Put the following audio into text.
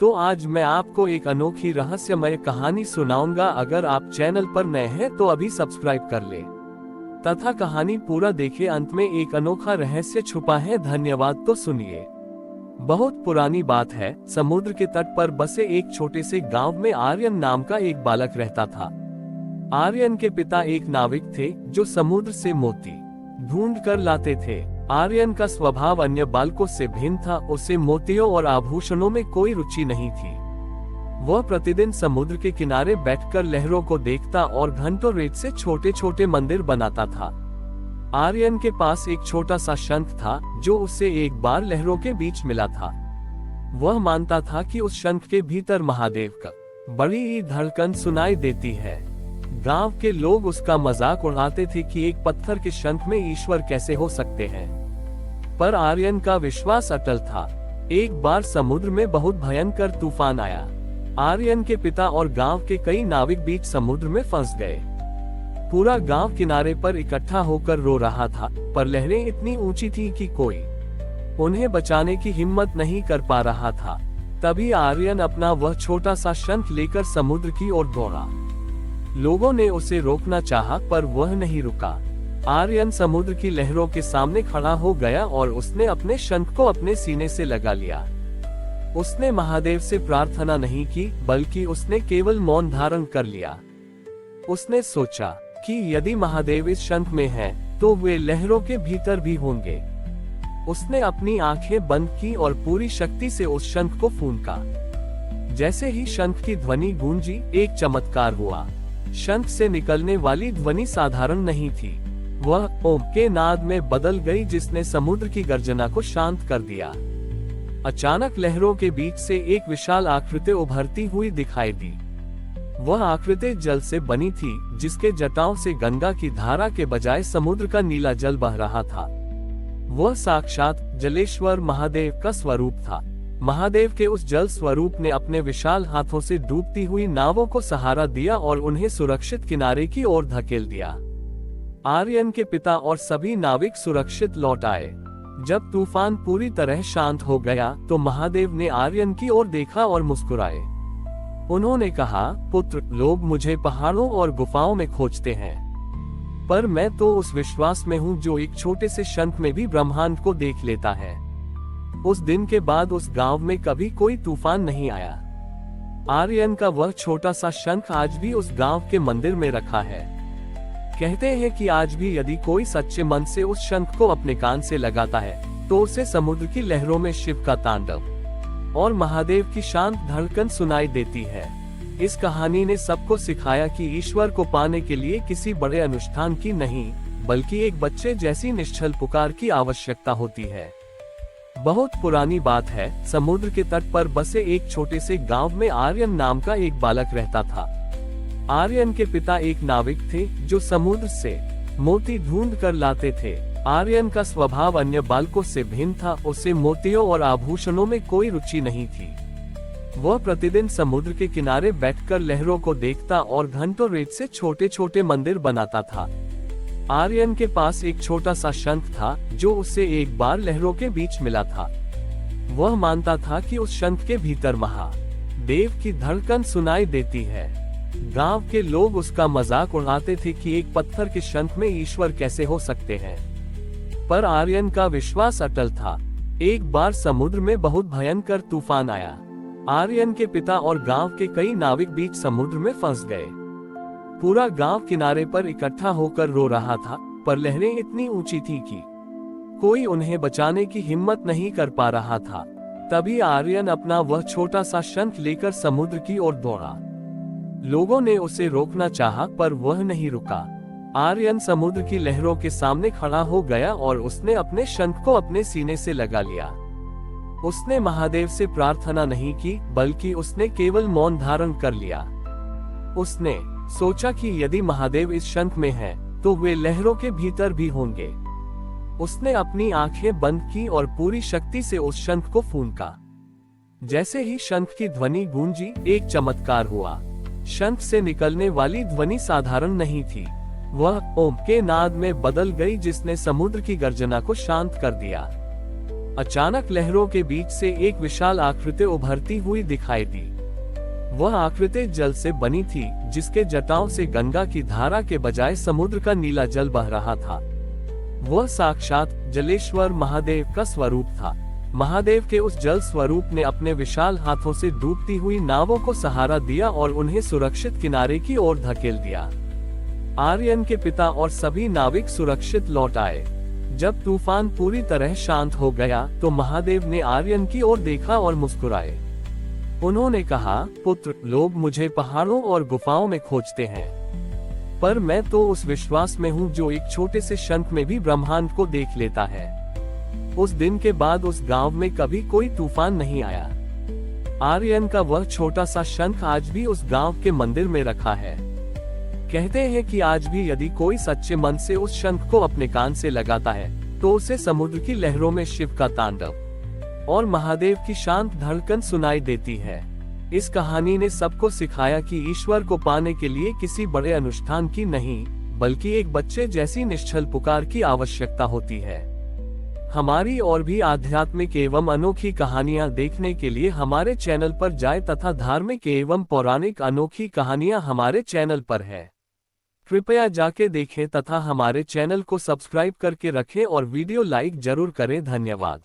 तो आज मैं आपको एक अनोखी रहस्यमय कहानी सुनाऊंगा। अगर आप चैनल पर नए हैं तो अभी सब्सक्राइब कर ले तथा कहानी पूरा देखें। अंत में एक अनोखा रहस्य छुपा है। धन्यवाद। तो सुनिए। बहुत पुरानी बात है। समुद्र के तट पर बसे एक छोटे से गांव में आर्यन नाम का एक बालक रहता था। आर्यन के पिता एक नाविक थे जो समुद्र से मोती ढूंढ कर लाते थे। आर्यन का स्वभाव अन्य बालकों से भिन्न था। उसे मोतियों और आभूषणों में कोई रुचि नहीं थी। वह प्रतिदिन समुद्र के किनारे बैठकर लहरों को देखता और घंटों रेत से छोटे छोटे मंदिर बनाता था। आर्यन के पास एक छोटा सा शंख था जो उसे एक बार लहरों के बीच मिला था। वह मानता था कि उस शंख के भीतर महादेव का बड़ी ही धड़कन सुनाई देती है। गांव के लोग उसका मजाक उड़ाते थे कि एक पत्थर के शंख में ईश्वर कैसे हो सकते हैं। पर आर्यन का विश्वास अटल था। एक बार समुद्र में बहुत भयंकर तूफान आया। आर्यन के पिता और गांव के कई नाविक बीच समुद्र में फंस गए। पूरा गांव किनारे पर इकट्ठा होकर रो रहा था, पर लहरें इतनी ऊंची थी कि कोई उन्हें बचाने की हिम्मत नहीं कर पा रहा था। तभी आर्यन अपना वह छोटा सा शंख लेकर समुद्र की ओर दौड़ा। लोगों ने उसे रोकना चाहा, पर वह नहीं रुका। आर्यन समुद्र की लहरों के सामने खड़ा हो गया और उसने अपने शंख को अपने सीने से लगा लिया। उसने महादेव से प्रार्थना नहीं की, बल्कि उसने केवल मौन धारण कर लिया। उसने सोचा कि यदि महादेव इस शंख में हैं, तो वे लहरों के भीतर भी होंगे। उसने अपनी आंखें बंद की और पूरी शक्ति से उस शंख को फूंका। जैसे ही शंख की ध्वनि गूंजी, एक चमत्कार हुआ। शंख से निकलने वाली ध्वनि साधारण नहीं थी, वह ओम के नाद में बदल गई, जिसने समुद्र की गर्जना को शांत कर दिया। अचानक लहरों के बीच से एक विशाल आकृति उभरती हुई दिखाई दी। वह आकृति जल से बनी थी, जिसके जटाओं से गंगा की धारा के बजाय समुद्र का नीला जल बह रहा था। वह साक्षात जलेश्वर महादेव का स्वरूप था। महादेव के उस जल स्वरूप ने अपने विशाल हाथों से डूबती हुई नावों को सहारा दिया और उन्हें सुरक्षित किनारे की ओर धकेल दिया। आर्यन के पिता और सभी नाविक सुरक्षित लौट आए। जब तूफान पूरी तरह शांत हो गया तो महादेव ने आर्यन की ओर देखा और मुस्कुराए। उन्होंने कहा, पुत्र, लोग मुझे पहाड़ों और गुफाओं में खोजते हैं, पर मैं तो उस विश्वास में हूँ जो एक छोटे से शंख में भी ब्रह्मांड को देख लेता है। उस दिन के बाद उस गांव में कभी कोई तूफान नहीं आया। आर्यन का वह छोटा सा शंख आज भी उस गांव के मंदिर में रखा है। कहते हैं कि आज भी यदि कोई सच्चे मन से उस शंख को अपने कान से लगाता है, तो उसे समुद्र की लहरों में शिव का तांडव और महादेव की शांत धड़कन सुनाई देती है। इस कहानी ने सबको सिखाया कि ईश्वर को पाने के लिए किसी बड़े अनुष्ठान की नहीं, बल्कि एक बच्चे जैसी निश्चल पुकार की आवश्यकता होती है। बहुत पुरानी बात है। समुद्र के तट पर बसे एक छोटे से गांव में आर्यन नाम का एक बालक रहता था। आर्यन के पिता एक नाविक थे जो समुद्र से मोती ढूंढ कर लाते थे। आर्यन का स्वभाव अन्य बालकों से भिन्न था। उसे मोतियों और आभूषणों में कोई रुचि नहीं थी। वह प्रतिदिन समुद्र के किनारे बैठकर लहरों को देखता और घंटों रेत से छोटे छोटे मंदिर बनाता था। आर्यन के पास एक छोटा सा शंख था जो उसे एक बार लहरों के बीच मिला था। वह मानता था कि उस शंख के भीतर महादेव की धड़कन सुनाई देती है। गांव के लोग उसका मजाक उड़ाते थे कि एक पत्थर के शंख में ईश्वर कैसे हो सकते हैं। पर आर्यन का विश्वास अटल था। एक बार समुद्र में बहुत भयंकर तूफान आया। आर्यन के पिता और गांव के कई नाविक बीच समुद्र में फंस गए। पूरा गांव किनारे पर इकट्ठा होकर रो रहा था, पर लहरें इतनी ऊंची थी कि कोई उन्हें बचाने की हिम्मत नहीं कर पा रहा था। तभी आर्यन अपना वह छोटा सा शंख लेकर समुद्र की ओर दौड़ा। लोगों ने उसे रोकना चाहा, पर वह नहीं रुका। आर्यन समुद्र की लहरों के सामने खड़ा हो गया और उसने अपने शंख को अपने सीने से लगा लिया। उसने महादेव से प्रार्थना नहीं की, बल्कि उसने केवल मौन धारण कर लिया। उसने सोचा कि यदि महादेव इस शंख में हैं, तो वे लहरों के भीतर भी होंगे। उसने अपनी आंखें बंद की और पूरी शक्ति से उस शंख को फूंका। जैसे ही शंख की ध्वनि गूंजी, एक चमत्कार हुआ। शंख से निकलने वाली ध्वनि साधारण नहीं थी, वह ओम के नाद में बदल गई, जिसने समुद्र की गर्जना को शांत कर दिया। अचानक लहरों के बीच से एक विशाल आकृति उभरती हुई दिखाई दी। वह आकृति जल से बनी थी, जिसके जटाओं से गंगा की धारा के बजाय समुद्र का नीला जल बह रहा था। वह साक्षात जलेश्वर महादेव का स्वरूप था। महादेव के उस जल स्वरूप ने अपने विशाल हाथों से डूबती हुई नावों को सहारा दिया और उन्हें सुरक्षित किनारे की ओर धकेल दिया। आर्यन के पिता और सभी नाविक सुरक्षित लौट आए। जब तूफान पूरी तरह शांत हो गया तो महादेव ने आर्यन की ओर देखा और मुस्कुराए। उन्होंने कहा, पुत्र, लोग मुझे पहाड़ों और गुफाओं में खोजते हैं, पर मैं तो उस विश्वास में हूँ जो एक छोटे से शंख में भी ब्रह्मांड को देख लेता है। उस दिन के बाद उस गांव में कभी कोई तूफान नहीं आया। आर्यन का वह छोटा सा शंख आज भी उस गांव के मंदिर में रखा है। कहते हैं कि आज भी यदि कोई सच्चे मन से उस शंख को अपने कान से लगाता है तो उसे समुद्र की लहरों में शिव का तांडव और महादेव की शांत धड़कन सुनाई देती है। इस कहानी ने सबको सिखाया कि ईश्वर को पाने के लिए किसी बड़े अनुष्ठान की नहीं, बल्कि एक बच्चे जैसी निश्चल पुकार की आवश्यकता होती है। हमारी और भी आध्यात्मिक एवं अनोखी कहानियां देखने के लिए हमारे चैनल पर जाएं तथा धार्मिक एवं पौराणिक अनोखी कहानियां हमारे चैनल पर है। कृपया जाके देखें तथा हमारे चैनल को सब्सक्राइब करके रखें और वीडियो लाइक जरूर करें। धन्यवाद।